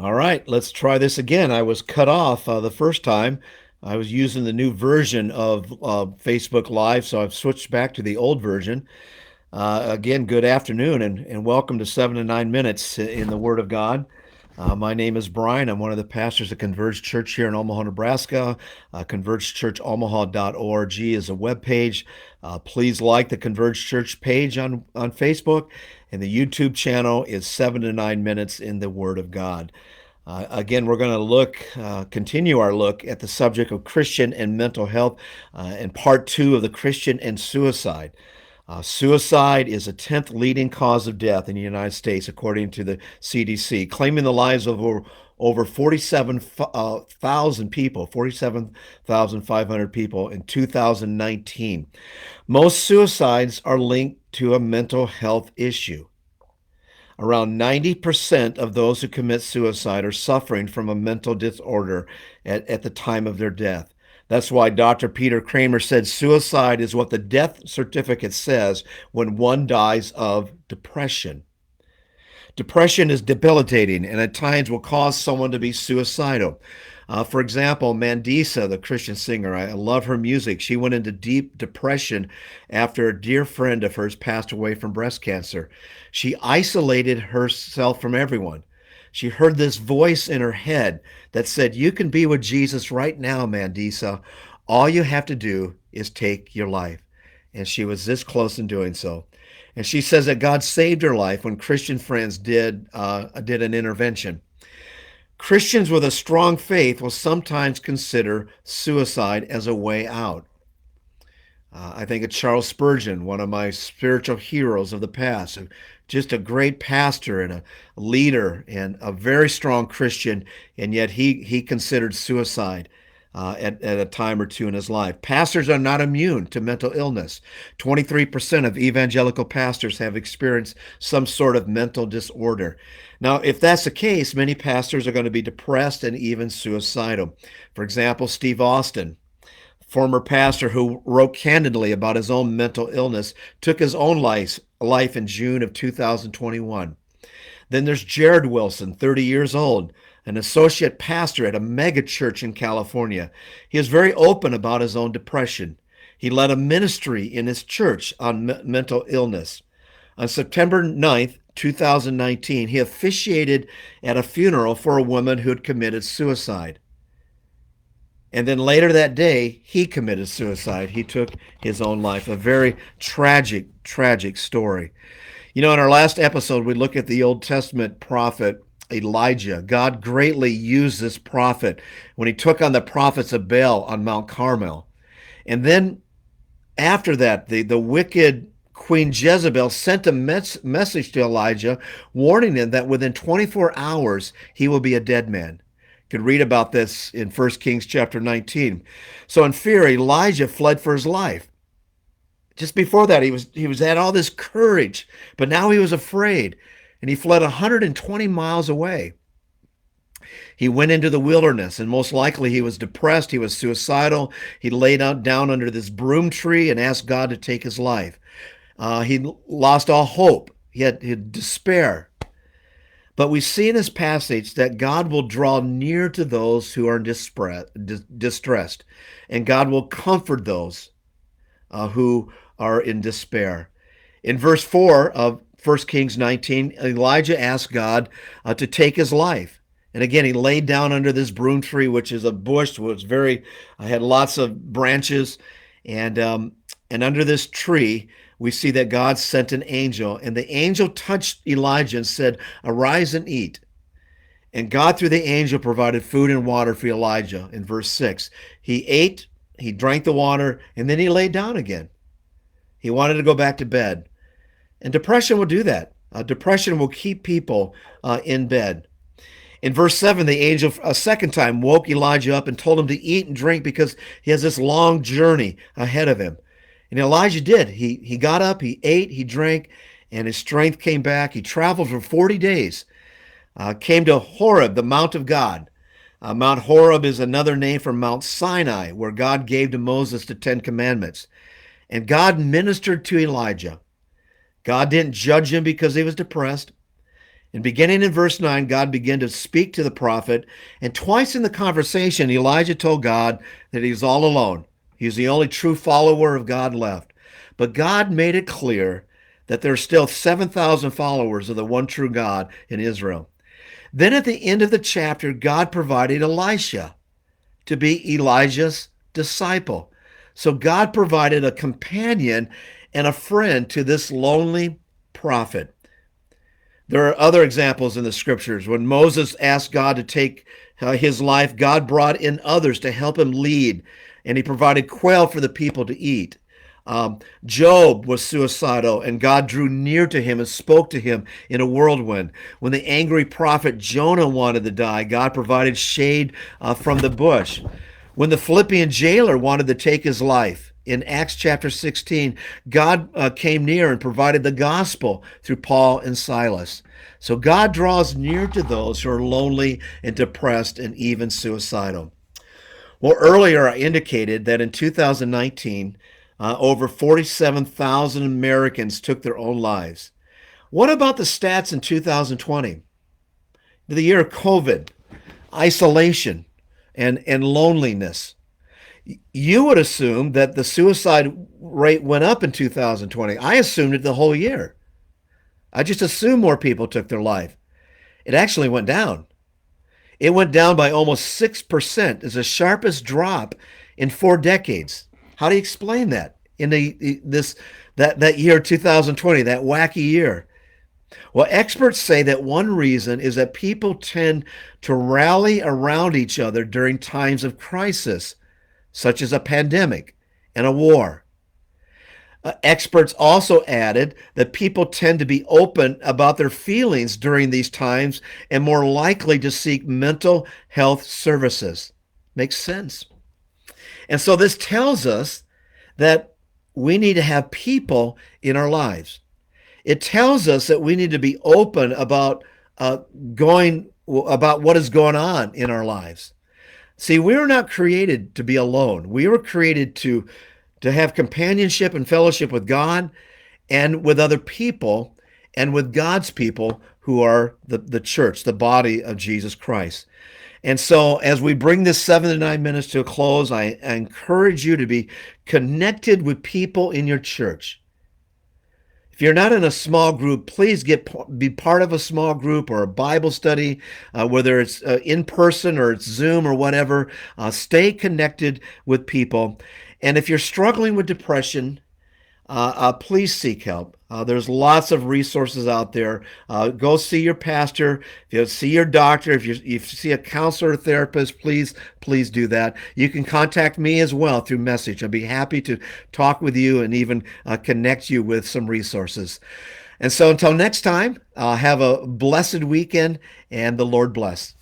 All right, let's try this again. I was cut off the first time. I was using the new version of Facebook Live, so I've switched back to the old version. Again, good afternoon and welcome to 7 to 9 minutes in the Word of God. My name is Brian. I'm one of the pastors at Converge Church here in Omaha, Nebraska. ConvergeChurchOmaha.org is a webpage. Please like the Converge Church page on Facebook, and the YouTube channel is 7 to 9 minutes in the Word of God. Again, we're going to continue our look at the subject of Christian and mental health in part two of the Christian and suicide. Suicide is the 10th leading cause of death in the United States, according to the CDC, claiming the lives of over 47,000 people, 47,500 people in 2019. Most suicides are linked to a mental health issue. Around 90% of those who commit suicide are suffering from a mental disorder at the time of their death. That's why Dr. Peter Kramer said suicide is what the death certificate says when one dies of depression. Depression is debilitating and at times will cause someone to be suicidal. For example, Mandisa, the Christian singer, I love her music. She went into deep depression after a dear friend of hers passed away from breast cancer. She isolated herself from everyone. She heard this voice in her head that said, "You can be with Jesus right now, Mandisa. All you have to do is take your life." And she was this close in doing so. And she says that God saved her life when Christian friends did an intervention. Christians with a strong faith will sometimes consider suicide as a way out. I think of Charles Spurgeon, one of my spiritual heroes of the past, just a great pastor and a leader and a very strong Christian, and yet he considered suicide at a time or two in his life. Pastors are not immune to mental illness. 23% of evangelical pastors have experienced some sort of mental disorder. Now, if that's the case, many pastors are going to be depressed and even suicidal. For example, Steve Austin, former pastor who wrote candidly about his own mental illness, took his own life in June of 2021. Then there's Jared Wilson, 30 years old, an associate pastor at a mega church in California. He is very open about his own depression. He led a ministry in his church on mental illness. On September 9th, 2019, he officiated at a funeral for a woman who had committed suicide. And then later that day, he committed suicide. He took his own life. A very tragic, tragic story. You know, in our last episode, we looked at the Old Testament prophet Elijah. God greatly used this prophet when he took on the prophets of Baal on Mount Carmel. And then after that, the wicked Queen Jezebel sent a message to Elijah, warning him that within 24 hours, he will be a dead man. You can read about this in 1 Kings chapter 19. So in fear, Elijah fled for his life. Just before that, he had all this courage, but now he was afraid, and he fled 120 miles away. He went into the wilderness, and most likely he was depressed. He was suicidal. He laid down under this broom tree and asked God to take his life. He lost all hope. He had despair. But we see in this passage that God will draw near to those who are distressed, and God will comfort those who are in despair. In verse 4 of 1 Kings 19, Elijah asked God to take his life. And again, he laid down under this broom tree, which is a bush, was had lots of branches. And under this tree, we see that God sent an angel. And the angel touched Elijah and said, "Arise and eat." And God, through the angel, provided food and water for Elijah in verse 6. He ate, he drank the water, and then he laid down again. He wanted to go back to bed. And depression will do that. Depression will keep people in bed. In verse 7, the angel a second time woke Elijah up and told him to eat and drink because he has this long journey ahead of him. And Elijah did. He got up, he ate, he drank, and his strength came back. He traveled for 40 days, came to Horeb, the Mount of God. Mount Horeb is another name for Mount Sinai, where God gave to Moses the Ten Commandments. And God ministered to Elijah. God didn't judge him because he was depressed. And beginning in verse 9, God began to speak to the prophet. And twice in the conversation, Elijah told God that he was all alone. He was the only true follower of God left. But God made it clear that there are still 7,000 followers of the one true God in Israel. Then at the end of the chapter, God provided Elisha to be Elijah's disciple. So God provided a companion and a friend to this lonely prophet. There are other examples in the scriptures. When Moses asked God to take his life, God brought in others to help him lead, and he provided quail for the people to eat. Job was suicidal, and God drew near to him and spoke to him in a whirlwind. When the angry prophet Jonah wanted to die, God provided shade from the bush. When the Philippian jailer wanted to take his life, in Acts chapter 16, God came near and provided the gospel through Paul and Silas. So God draws near to those who are lonely and depressed and even suicidal. Well, earlier I indicated that in 2019, over 47,000 Americans took their own lives. What about the stats in 2020? The year of COVID, isolation, and loneliness. You would assume that the suicide rate went up in 2020. I assumed it the whole year. I just assumed more people took their life. It actually went down. It went down by almost 6%. It's the sharpest drop in 4 decades. How do you explain that in that year 2020, that wacky year? Well, experts say that one reason is that people tend to rally around each other during times of crisis, such as a pandemic and a war. Experts also added that people tend to be open about their feelings during these times and more likely to seek mental health services. Makes sense. And so this tells us that we need to have people in our lives. It tells us that we need to be open about what is going on in our lives. See, we were not created to be alone. We were created to have companionship and fellowship with God and with other people and with God's people who are the church, the body of Jesus Christ. And so as we bring this 7 to 9 minutes to a close, I encourage you to be connected with people in your church. If you're not in a small group, please be part of a small group or a Bible study, whether it's in person or it's Zoom or whatever. Stay connected with people. And if you're struggling with depression, please seek help. There's lots of resources out there. Go see your pastor. If you see your doctor, if you see a counselor or therapist, please do that. You can contact me as well through message. I'd be happy to talk with you and even connect you with some resources. And so until next time, have a blessed weekend and the Lord bless.